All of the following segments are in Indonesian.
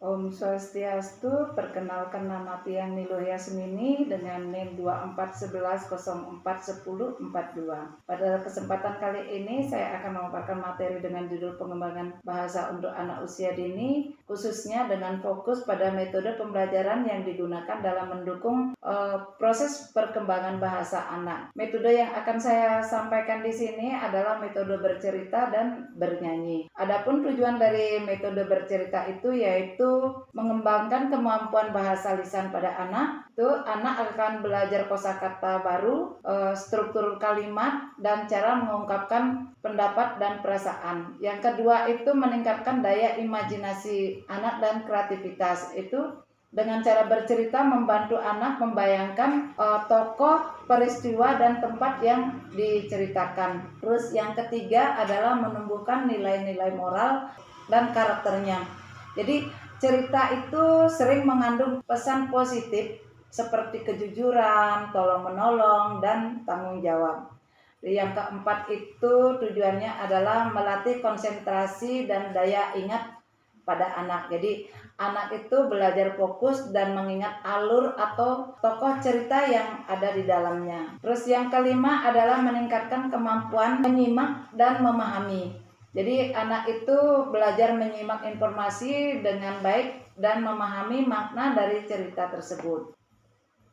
Om Swastiastu, perkenalkan nama Tiang Nilo Yasmini dengan NIM 2411041042. Pada kesempatan kali ini saya akan memaparkan materi dengan judul pengembangan bahasa untuk anak usia dini, khususnya dengan fokus pada metode pembelajaran yang digunakan dalam mendukung proses perkembangan bahasa anak. Metode yang akan saya sampaikan di sini adalah metode bercerita dan bernyanyi. Adapun tujuan dari metode bercerita itu yaitu mengembangkan kemampuan bahasa lisan pada anak. Anak akan belajar kosakata baru, struktur kalimat, dan cara mengungkapkan pendapat dan perasaan. Yang kedua itu meningkatkan daya imajinasi anak dan kreativitas. Itu dengan cara bercerita membantu anak membayangkan tokoh, peristiwa, dan tempat yang diceritakan. Terus yang ketiga adalah menumbuhkan nilai-nilai moral dan karakternya. Jadi cerita itu sering mengandung pesan positif seperti kejujuran, tolong-menolong, dan tanggung jawab. Yang keempat itu tujuannya adalah melatih konsentrasi dan daya ingat pada anak. Jadi anak itu belajar fokus dan mengingat alur atau tokoh cerita yang ada di dalamnya. Terus yang kelima adalah meningkatkan kemampuan menyimak dan memahami. Jadi anak itu belajar menyimak informasi dengan baik dan memahami makna dari cerita tersebut.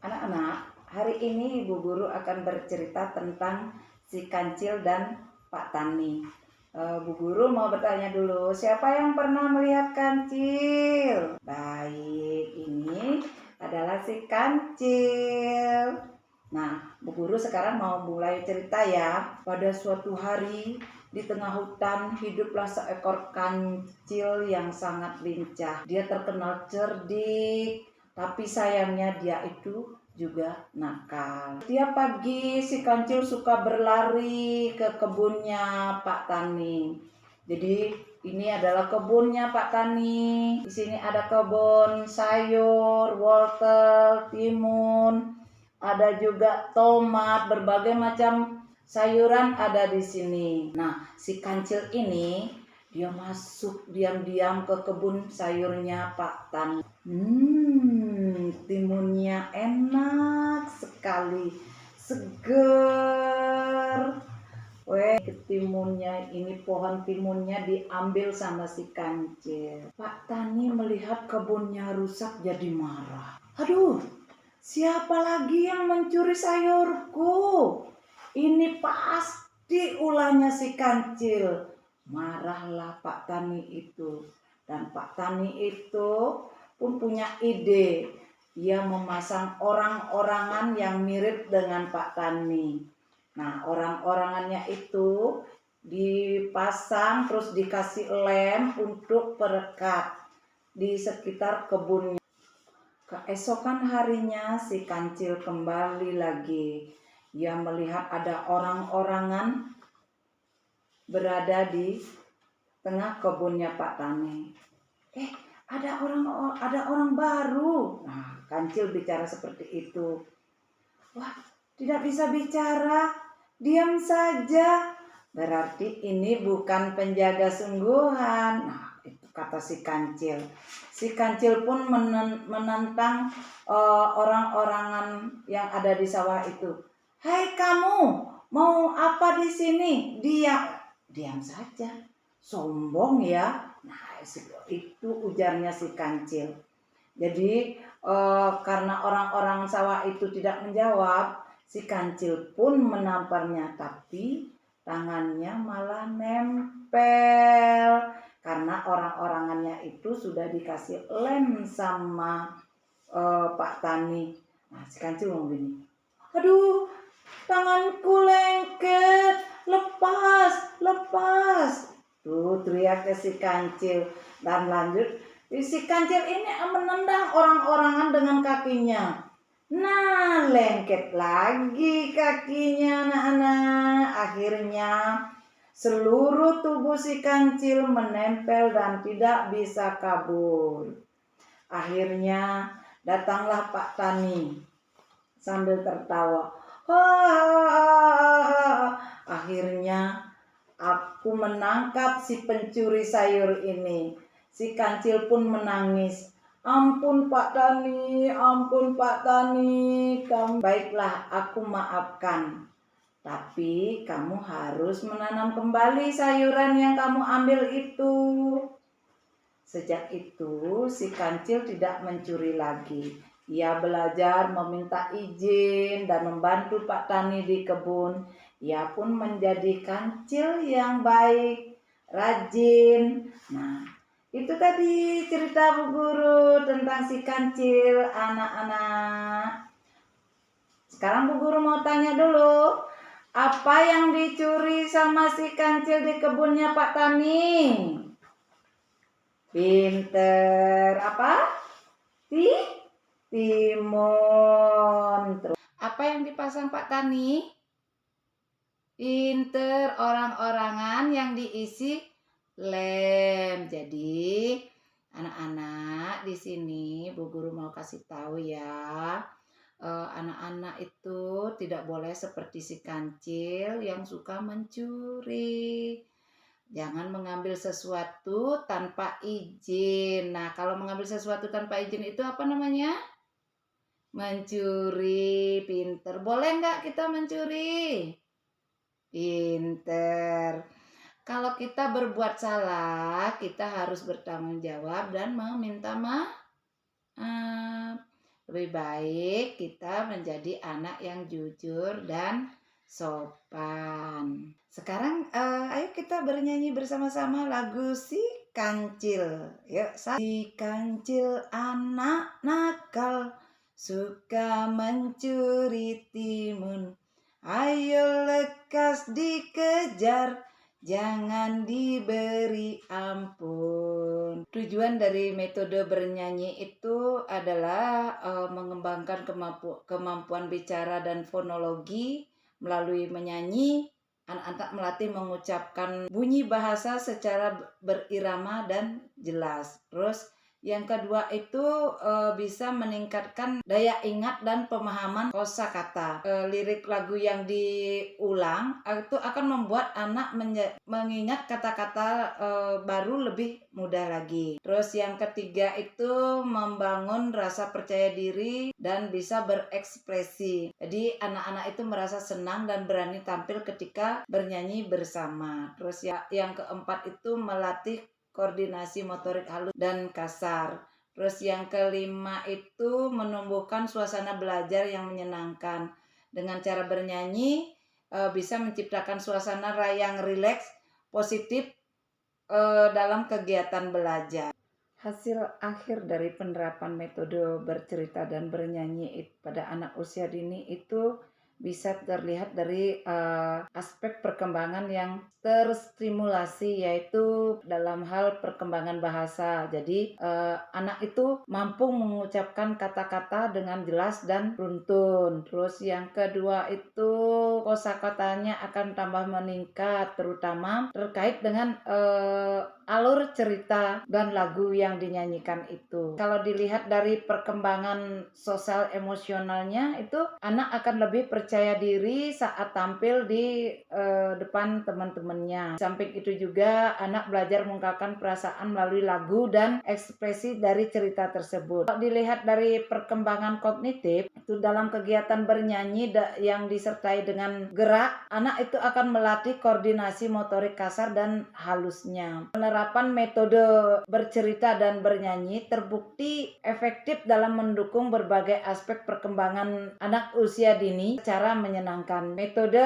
Anak-anak, hari ini Ibu Guru akan bercerita tentang si Kancil dan Pak Tani. Bu Guru mau bertanya dulu, siapa yang pernah melihat kancil? Baik, ini adalah si kancil. Nah, Bu Guru sekarang mau mulai cerita ya. Pada suatu hari di tengah hutan hiduplah seekor kancil yang sangat lincah. Dia terkenal cerdik, tapi sayangnya dia itu juga nakal. Tiap pagi si kancil suka berlari ke kebunnya Pak Tani. Jadi ini adalah kebunnya Pak Tani. Di sini ada kebun sayur, wortel, timun, ada juga tomat, berbagai macam sayuran ada di sini. Nah, si kancil ini dia masuk diam-diam ke kebun sayurnya Pak Tan. Timunnya enak sekali, seger. Timunnya ini, pohon timunnya diambil sama si kancil. Pak Tani melihat kebunnya rusak jadi marah. Aduh, siapa lagi yang mencuri sayurku? Ini pasti ulahnya si kancil. Marahlah Pak Tani itu. Dan Pak Tani itu pun punya ide. Ia memasang orang-orangan yang mirip dengan Pak Tani. Nah, orang-orangannya itu dipasang terus dikasih lem untuk perekat di sekitar kebunnya. Keesokan harinya si kancil kembali lagi. Ia melihat ada orang-orangan berada di tengah kebunnya Pak Tani. Ada orang baru. Nah, kancil bicara seperti itu. Wah, tidak bisa bicara. Diam saja. Berarti ini bukan penjaga sungguhan. Nah, itu kata si kancil. Si kancil pun menentang orang-orangan yang ada di sawah itu. Hai kamu, mau apa di sini? Diam saja. Sombong ya. Nah, itu ujarnya si kancil. Jadi karena orang-orang sawah itu tidak menjawab, si kancil pun menamparnya, tapi tangannya malah nempel karena orang-orangannya itu sudah dikasih lem sama Pak Tani. Nah, si kancil ngomong gini, aduh, tanganku lengket, lepas. Tuh teriak ke si kancil. Dan lanjut, si kancil ini menendang orang-orangan dengan kakinya. Nah, lengket lagi kakinya anak-anak. Akhirnya seluruh tubuh si kancil menempel dan tidak bisa kabur. Akhirnya datanglah Pak Tani sambil tertawa. Akhirnya aku menangkap si pencuri sayur ini. Si kancil pun menangis. Ampun Pak Tani, ampun Pak Tani. Baiklah, aku maafkan. Tapi kamu harus menanam kembali sayuran yang kamu ambil itu. Sejak itu, si kancil tidak mencuri lagi. Ia belajar meminta izin dan membantu Pak Tani di kebun. Ia pun menjadi kancil yang baik, rajin. Nah, itu tadi cerita Bu Guru tentang si kancil, anak-anak. Sekarang Bu Guru mau tanya dulu, apa yang dicuri sama si kancil di kebunnya Pak Tani? Pinter apa? Timun. Terus apa yang dipasang Pak Tani? Pinter, orang-orangan yang diisi lem. Jadi anak-anak di sini Bu Guru mau kasih tahu ya. Anak-anak itu tidak boleh seperti si kancil yang suka mencuri. Jangan mengambil sesuatu tanpa izin. Nah, kalau mengambil sesuatu tanpa izin itu apa namanya? Mencuri. Pinter. Boleh nggak kita mencuri? Pinter. Kalau kita berbuat salah, kita harus bertanggung jawab dan meminta maaf. Lebih baik kita menjadi anak yang jujur dan sopan. Sekarang ayo kita bernyanyi bersama-sama lagu Si Kancil. Yuk, si kancil anak nakal, suka mencuri timun. Ayo lekas dikejar, jangan diberi ampun. Tujuan dari metode bernyanyi itu adalah mengembangkan kemampuan bicara dan fonologi. Melalui menyanyi, anak-anak melatih mengucapkan bunyi bahasa secara berirama dan jelas. Terus yang kedua itu bisa meningkatkan daya ingat dan pemahaman kosakata. Lirik lagu yang diulang itu akan membuat anak mengingat kata-kata baru lebih mudah lagi. Terus yang ketiga itu membangun rasa percaya diri dan bisa berekspresi. Jadi anak-anak itu merasa senang dan berani tampil ketika bernyanyi bersama. Terus yang keempat itu melatih koordinasi motorik halus dan kasar. Terus yang kelima itu menumbuhkan suasana belajar yang menyenangkan. Dengan cara bernyanyi bisa menciptakan suasana yang rileks, positif dalam kegiatan belajar. Hasil akhir dari penerapan metode bercerita dan bernyanyi pada anak usia dini itu bisa terlihat dari aspek perkembangan yang terstimulasi, yaitu dalam hal perkembangan bahasa. Jadi anak itu mampu mengucapkan kata-kata dengan jelas dan runtun. Terus yang kedua itu kosakatanya akan tambah meningkat, terutama terkait dengan alur cerita dan lagu yang dinyanyikan itu. Kalau dilihat dari perkembangan sosial emosionalnya itu, anak akan lebih percaya diri saat tampil di depan teman-temannya. Samping itu juga anak belajar mengungkapkan perasaan melalui lagu dan ekspresi dari cerita tersebut. Kalau dilihat dari perkembangan kognitif, itu dalam kegiatan bernyanyi yang disertai dengan gerak, anak itu akan melatih koordinasi motorik kasar dan halusnya. Penerapan metode bercerita dan bernyanyi terbukti efektif dalam mendukung berbagai aspek perkembangan anak usia dini secara menyenangkan. Metode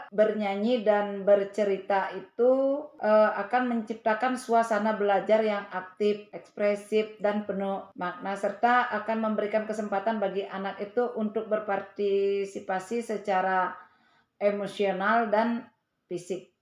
bernyanyi dan bercerita itu akan menciptakan suasana belajar yang aktif, ekspresif, dan penuh makna, serta akan memberikan kesempatan bagi anak itu untuk berpartisipasi secara emosional dan fisik.